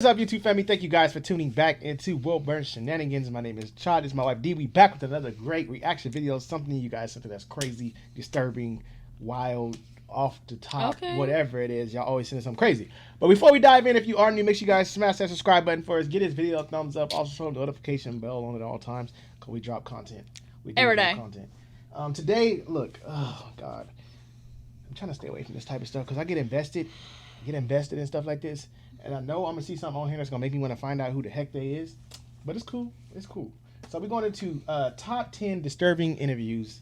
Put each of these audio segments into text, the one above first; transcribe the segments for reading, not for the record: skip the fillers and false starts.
What's up, YouTube family? Thank you guys for tuning back into Will Burn Shenanigans. My name is Chad. This is my wife D. We back with another great reaction video. Something you guys, something that's crazy, disturbing, wild, off the top, whatever it is. Y'all always send us something crazy. But before we dive in, if you are new, make sure you guys smash that subscribe button for us. Get this video a thumbs up. Also show the notification bell on at all times because we drop content. We do every drop day. Content. Today, look, oh God, I'm trying to stay away from this type of stuff because I get invested in stuff like this. And I know I'm going to see something on here that's going to make me want to find out who the heck they is. But it's cool. It's cool. So we're going into top 10 disturbing interviews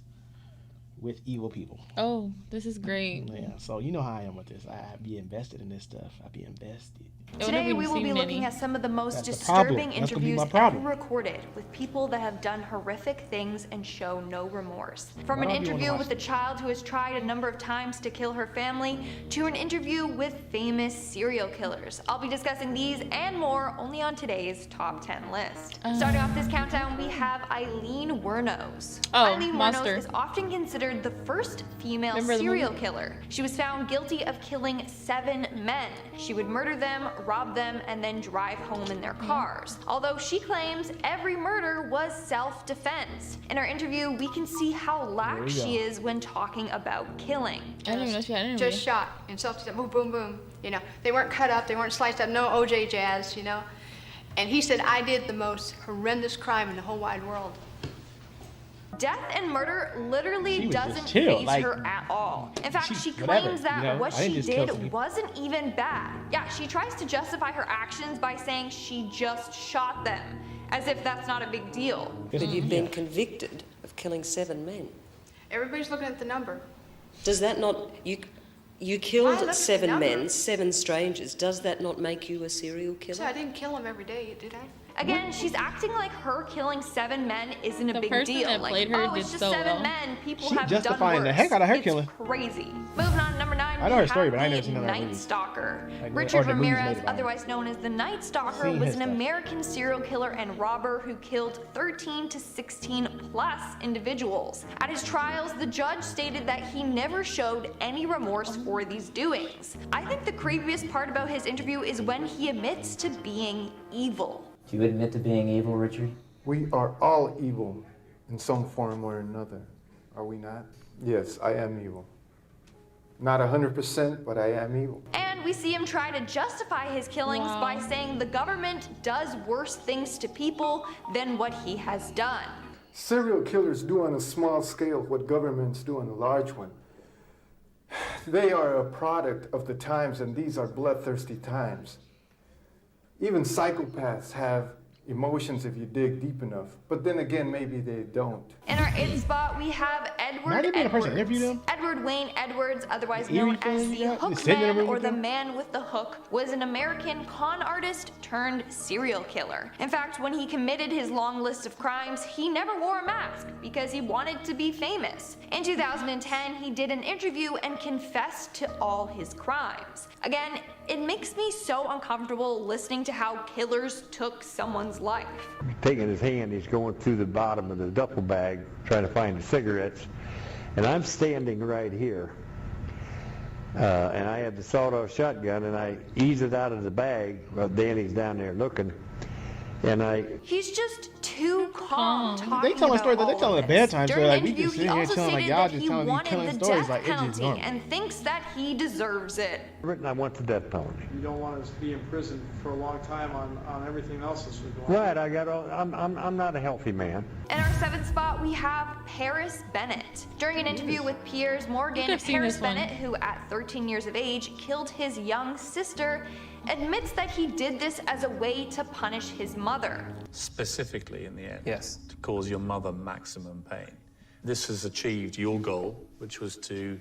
with evil people. Oh, this is great. Yeah, so you know how I am with this. I be invested in this stuff. I be invested. Today we will be looking at some of the most disturbing interviews ever recorded with people that have done horrific things and show no remorse. From an interview with a child who has tried a number of times to kill her family to an interview with famous serial killers. I'll be discussing these and more only on today's top 10 list. Starting off this countdown, we have Aileen Wuornos. Aileen Wuornos is often considered the first female serial killer. She was found guilty of killing 7 men. She would murder them, rob them, and then drive home in their cars. Although she claims every murder was self-defense. In our interview, we can see how lax she is when talking about killing. I didn't even know she had an interview. Just shot in self-defense, boom, boom, boom. You know, they weren't cut up, they weren't sliced up, no OJ jazz, you know. And he said, I did the most horrendous crime in the whole wide world. Death and murder literally doesn't faze her at all. In fact, she claims that what she did wasn't even bad. Yeah, she tries to justify her actions by saying she just shot them, as if that's not a big deal. But you've been convicted of killing 7 men. Everybody's looking at the number. Does that not, you killed 7 men, 7 strangers, does that not make you a serial killer? So I didn't kill them every day, did I? Again, she's acting like her killing 7 men isn't a big deal. That like, her oh, it's just so 7 men. People have justifying done worse. the heck out of her killing. Crazy. Moving on to number 9, I know her story, but I never seen the that Night Stalker. Like, Richard Ramirez, otherwise known as the Night Stalker, was an American serial killer and robber who killed 13 to 16 plus individuals. At his trials, the judge stated that he never showed any remorse for these doings. I think the creepiest part about his interview is when he admits to being evil. Do you admit to being evil, Richard? We are all evil in some form or another, are we not? Yes, I am evil. Not 100%, but I am evil. And we see him try to justify his killings by saying the government does worse things to people than what he has done. Serial killers do on a small scale what governments do on a large one. They are a product of the times, and these are bloodthirsty times. Even psychopaths have emotions if you dig deep enough, but then again, maybe they don't. In our 8th spot, we have Edward Edwards. Edward Wayne Edwards, otherwise known as the Hookman or the Man with the Hook, was an American con artist turned serial killer. In fact, when he committed his long list of crimes, he never wore a mask because he wanted to be famous. In 2010, he did an interview and confessed to all his crimes. Again, it makes me so uncomfortable listening to how killers took someone's life. Taking his hand, he's going through the bottom of the duffel bag trying to find the cigarettes, and I'm standing right here, and I have the sawed-off shotgun, and I ease it out of the bag while Danny's down there looking, and he's just too calm talking They tell a story that they tell a bad time story. Like, we interview, just sitting here telling like y'all just telling these killing stories like it's just normal. And thinks that he deserves it. I want the death penalty. You don't want us to be in prison for a long time on everything else that's going on. Right, I'm not a healthy man. In our 7th spot, we have Paris Bennett. During an interview with Piers Morgan, Paris Bennett, who at 13 years of age killed his young sister, admits that he did this as a way to punish his mother. Specifically in the end, to cause your mother maximum pain. This has achieved your goal, which was to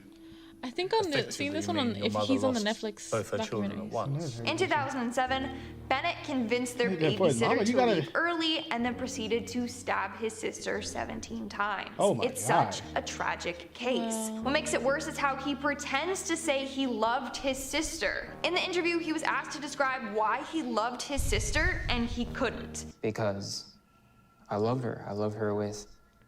I think on seeing this one on if he's on the Netflix both her children at once. In 2007, Bennett convinced their babysitter to leave early and then proceeded to stab his sister 17 times. It's such a tragic case. What makes it worse is how he pretends to say he loved his sister. In the interview, he was asked to describe why he loved his sister, and he couldn't. Because I love her. I love her with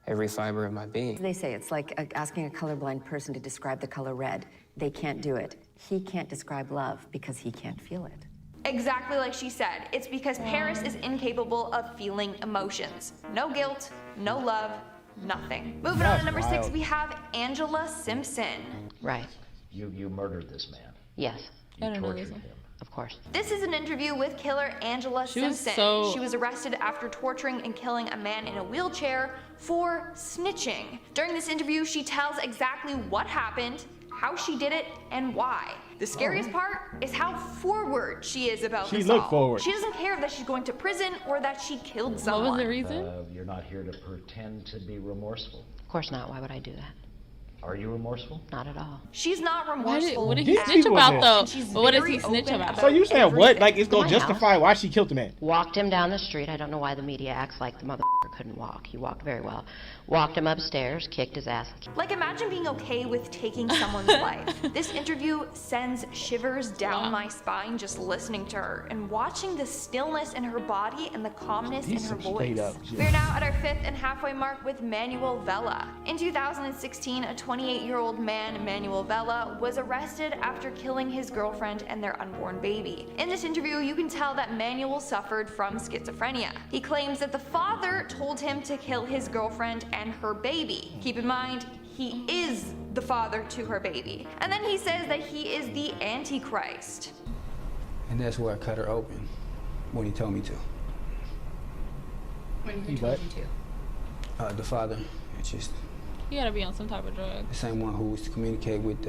every fiber of my being. They say it's like asking a colorblind person to describe the color red. They can't do it. He can't describe love because he can't feel it. Exactly like she said, it's because Paris is incapable of feeling emotions. No guilt, no love, nothing. Moving on to number 6, we have Angela Simpson. Right. You murdered this man. Yes. I don't know this one. Of course. This is an interview with killer Angela Simpson. She was arrested after torturing and killing a man in a wheelchair for snitching. During this interview, she tells exactly what happened, how she did it, and why. The scariest part is how forward she is about this all. She looked forward. She doesn't care that she's going to prison or that she killed someone. What was the reason? You're not here to pretend to be remorseful. Of course not. Why would I do that? Are you remorseful? Not at all. She's not remorseful. What did he snitch about, though? But what does he snitch about? So you saying what? Like, it's gonna justify why she killed the man? Walked him down the street. I don't know why the media acts like the motherfucker couldn't walk. He walked very well. Walked him upstairs, kicked his ass. Like, imagine being okay with taking someone's life. This interview sends shivers down my spine just listening to her and watching the stillness in her body and the calmness in her voice. We're now at our 5th and halfway mark with Manuel Vela. In 2016, a 28-year-old man, Manuel Vela, was arrested after killing his girlfriend and their unborn baby. In this interview, you can tell that Manuel suffered from schizophrenia. He claims that the father told him to kill his girlfriend and her baby. Keep in mind, he is the father to her baby. And then he says that he is the Antichrist. And that's where I cut her open, when he told me to. When he told you to? The father, it's just... You gotta be on some type of drug. The same one who was to communicate with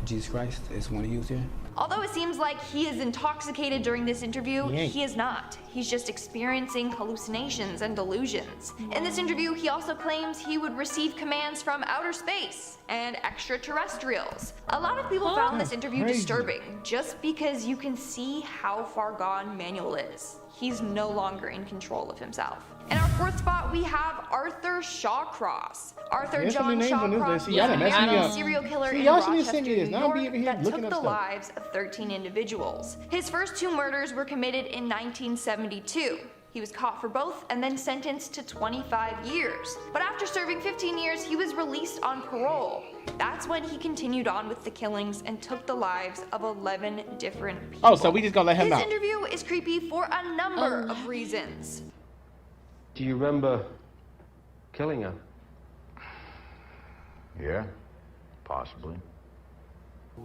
Jesus Christ is one he was here. Although it seems like he is intoxicated during this interview, he is not. He's just experiencing hallucinations and delusions. In this interview, he also claims he would receive commands from outer space and extraterrestrials. A lot of people found this interview disturbing, just because you can see how far gone Manuel is. He's no longer in control of himself. In our 4th spot, we have Arthur Shawcross. Arthur John Shawcross was a serial killer in Rochester, New York that took the lives of 13 individuals. His first 2 murders were committed in 1972. He was caught for both and then sentenced to 25 years. But after serving 15 years, he was released on parole. That's when he continued on with the killings and took the lives of 11 different people. Oh, so we just gonna let him out. His interview is creepy for a number of reasons. Do you remember killing her? Yeah, possibly.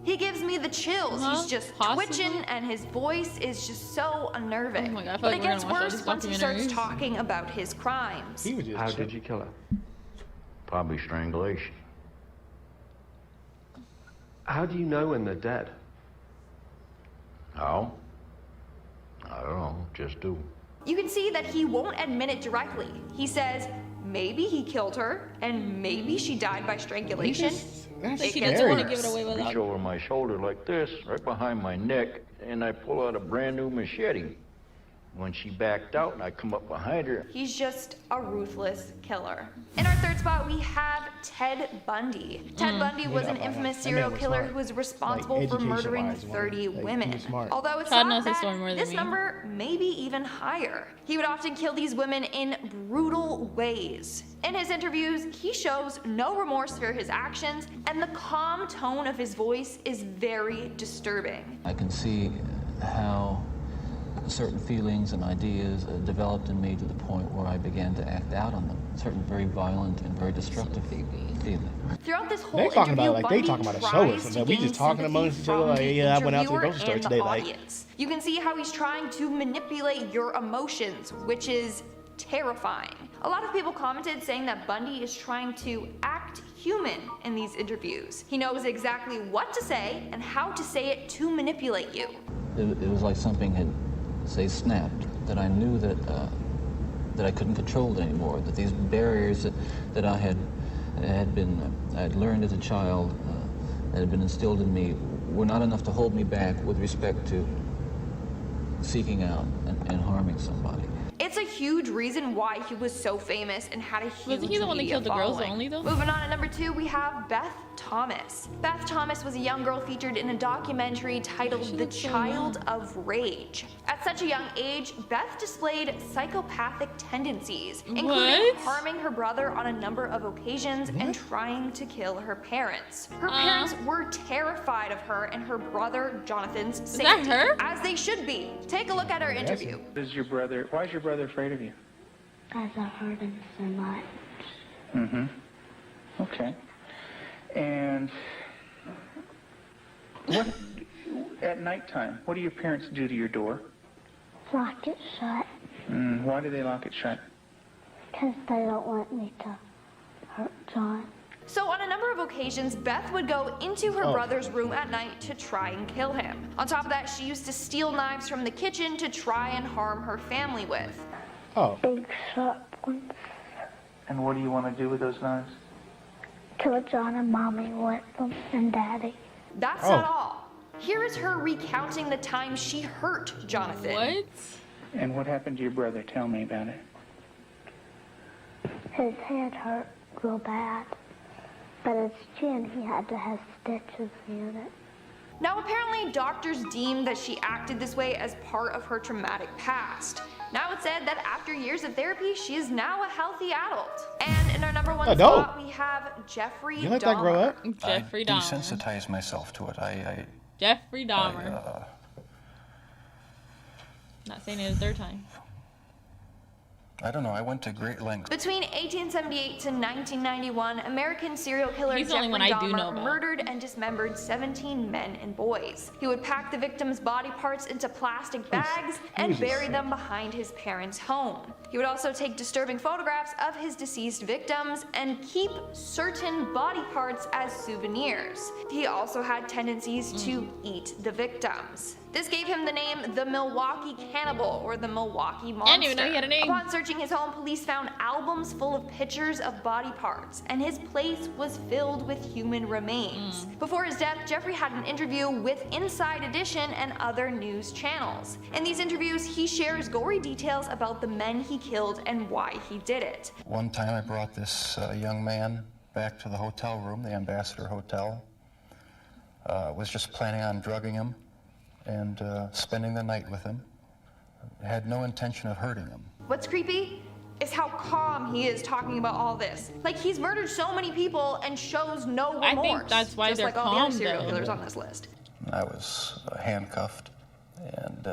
He gives me the chills. He's just twitching and his voice is just so unnerving. Oh my God, but it gets worse once he starts talking about his crimes. How did you kill her? Probably strangulation. How do you know when they're dead? How? I don't know, just do. You can see that he won't admit it directly. He says maybe he killed her and maybe she died by strangulation. He doesn't want to give it away without. Reach over my shoulder like this, right behind my neck, and I pull out a brand new machete. When she backed out and I come up behind her. He's just a ruthless killer. In our 3rd spot, we have Ted Bundy. Ted Bundy was an infamous serial killer who was responsible for murdering 30 women. Although it's not that, this number may be even higher. He would often kill these women in brutal ways. In his interviews, he shows no remorse for his actions, and the calm tone of his voice is very disturbing. I can see how certain feelings and ideas developed in me to the point where I began to act out on them. Certain very violent and very destructive feelings. Throughout this whole they talking interview, about like they talking about a show or something. We just talking amongst each other like, yeah, I went out to the grocery store today. Like, you can see how he's trying to manipulate your emotions, which is terrifying. A lot of people commented saying that Bundy is trying to act human in these interviews. He knows exactly what to say and how to say it to manipulate you. It was like something had, say, snapped, that I knew that that I couldn't control it anymore, that these barriers that I had learned as a child, that had been instilled in me, were not enough to hold me back with respect to seeking out and harming somebody. It's a huge reason why he was so famous and had a huge Wasn't he the one that killed the girls only though? Moving on at number 2, we have Beth Thomas. Beth Thomas was a young girl featured in a documentary titled The Child of Rage. At such a young age, Beth displayed psychopathic tendencies, including harming her brother on a number of occasions and trying to kill her parents. Her parents were terrified of her and her brother Jonathan's safety. Is that her? As they should be. Take a look at her interview. Why is your brother afraid of you? Because I've hurt him so much. Mm-hmm. Okay. And what, at nighttime, what do your parents do to your door? Lock it shut. Why do they lock it shut? Because they don't want me to hurt John. So on a number of occasions, Beth would go into her brother's room at night to try and kill him. On top of that, she used to steal knives from the kitchen to try and harm her family with. Big sharp ones. And what do you want to do with those knives? Kill John and Mommy with them, and Daddy. That's not all. Here is her recounting the time she hurt Jonathan. What? And what happened to your brother? Tell me about it. His head hurt real bad, but his chin, he had to have stitches in it. Now apparently doctors deemed that she acted this way as part of her traumatic past. Now it's said that after years of therapy, she is now a healthy adult. And in our number 1 spot, we have Jeffrey Dahmer. You let that grow up? Jeffrey Dahmer. Desensitize myself to it. Jeffrey Dahmer. Not saying it a third time. I don't know. I went to great lengths. Between 1878 to 1991, American serial killer Jeffrey Dahmer murdered and dismembered 17 men and boys. He would pack the victims' body parts into plastic bags and bury them behind his parents' home. He would also take disturbing photographs of his deceased victims and keep certain body parts as souvenirs. He also had tendencies to eat the victims. This gave him the name the Milwaukee Cannibal or the Milwaukee Monster. I didn't even know he had a name. Upon searching his home, police found albums full of pictures of body parts, and his place was filled with human remains. Before his death, Jeffrey had an interview with Inside Edition and other news channels. In these interviews, he shares gory details about the men he killed and why he did it. One time I brought this young man back to the hotel room, the Ambassador Hotel. Was just planning on drugging him and spending the night with him. Had no intention of hurting him. What's creepy is how calm he is talking about all this. Like, he's murdered so many people and shows no remorse. I think that's why just they're like all the calm, other serial though. killers on this list. I was handcuffed, and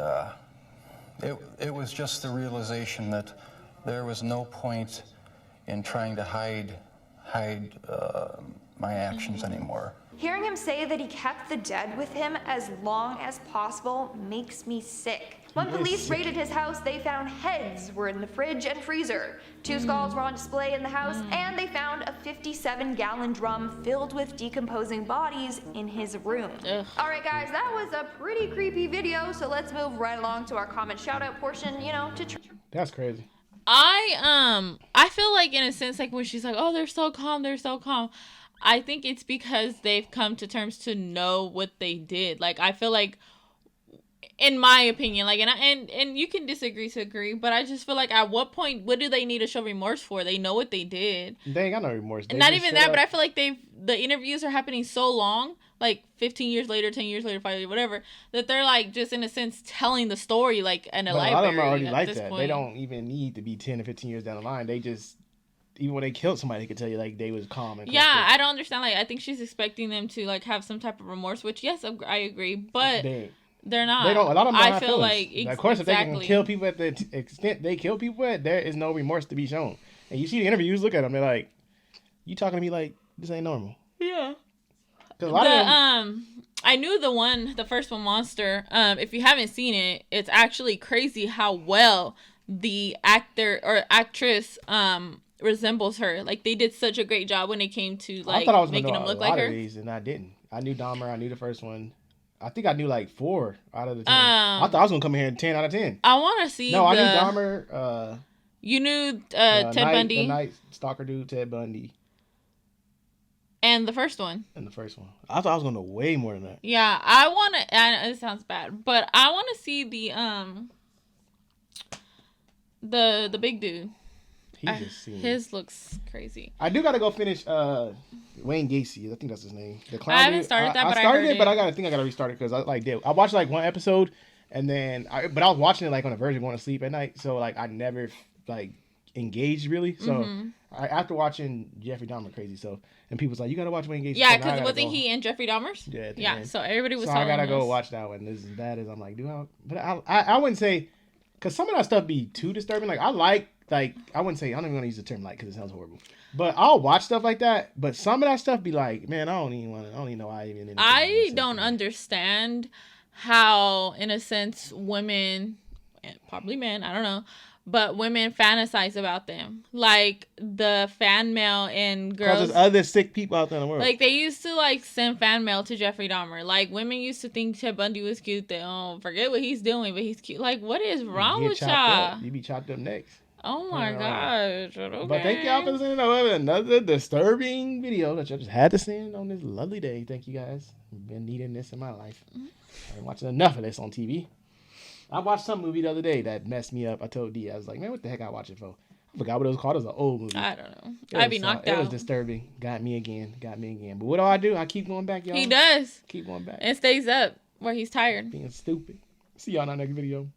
it was just the realization that there was no point in trying to hide my actions anymore. Hearing him say that he kept the dead with him as long as possible makes me sick. When police raided his house, they found heads were in the fridge and freezer. 2 skulls were on display in the house, and they found a 57-gallon drum filled with decomposing bodies in his room. All right, guys, that was a pretty creepy video, so let's move right along to our comment shout-out portion, That's crazy. I feel like, in a sense, like when she's like, oh, they're so calm, I think it's because they've come to terms to know what they did. Like, I feel like, in my opinion, like, and you can disagree to agree, but I just feel like, at what point, what do they need to show remorse for? They know what they did. They ain't got no remorse. And not even that, but I feel like the interviews are happening so long, like 15 years later, 10 years later, 5 years, whatever, that they're like just in a sense telling the story like in a library. A lot of them are already like that. They don't even need to be 10 or 15 years down the line. They just, even when they killed somebody, they could tell you like they was calm and yeah, I don't understand. Like, I think she's expecting them to like have some type of remorse, which yes, I agree, but they're not. They don't. A lot of them don't have feel feelings. like of course, if they can kill people at the extent they kill people at, there is no remorse to be shown. And you see the interviews, look at them, they're like, "You talking to me like this ain't normal?" Yeah. Because a lot of them. I knew the first one, Monster. If you haven't seen it, it's actually crazy how well the actor or actress resembles her. Like, they did such a great job when it came to like making them look like her. And I didn't. I knew Dahmer. I knew the first one. I think I knew like 4 out of the 10. I thought I was gonna come here in 10 out of 10. I want to see. No, I knew Dahmer. You knew Ted Bundy. The Night Stalker dude, Ted Bundy. And the first one. I thought I was gonna know way more than that. Yeah, I want to. And it sounds bad, but I want to see The big dude. His looks crazy. I do gotta go finish Wayne Gacy. I think that's his name. The clown. I haven't started that, but I started heard it, but I gotta restart it because I watched like one episode, and then I was watching it like on a version going to sleep at night, so like I never like engaged really. So after watching Jeffrey Dahmer crazy, and people's like, you gotta watch Wayne Gacy. Yeah, because wasn't he in Jeffrey Dahmer's? Yeah. Yeah. So everybody was. So telling I gotta go us. watch that one. As bad as I'm like, but I wouldn't say, because some of that stuff be too disturbing. Like I wouldn't say, I don't even want to use the term like because it sounds horrible. But I'll watch stuff like that. But some of that stuff be like, man, I don't even know why I even. I don't understand how, in a sense, women, and probably men, I don't know, but women fantasize about them. Like the fan mail and girls. Because there's other sick people out there in the world. Like they used to like send fan mail to Jeffrey Dahmer. Like women used to think Ted Bundy was cute. They forget what he's doing, but he's cute. Like what is wrong with y'all? You be chopped up next. Oh my gosh. Okay. But thank y'all for listening to another disturbing video that I just had to send on this lovely day. Thank you guys. I've been needing this in my life. I've been watching enough of this on TV. I watched some movie the other day that messed me up. I told D, I was like, man, what the heck I watch it for? I forgot what it was called. It was an old movie. I don't know. I'd be knocked out. It was disturbing. Got me again. But what do? I keep going back, y'all. He does. Keep going back. And stays up where he's tired. Being stupid. See y'all in our next video.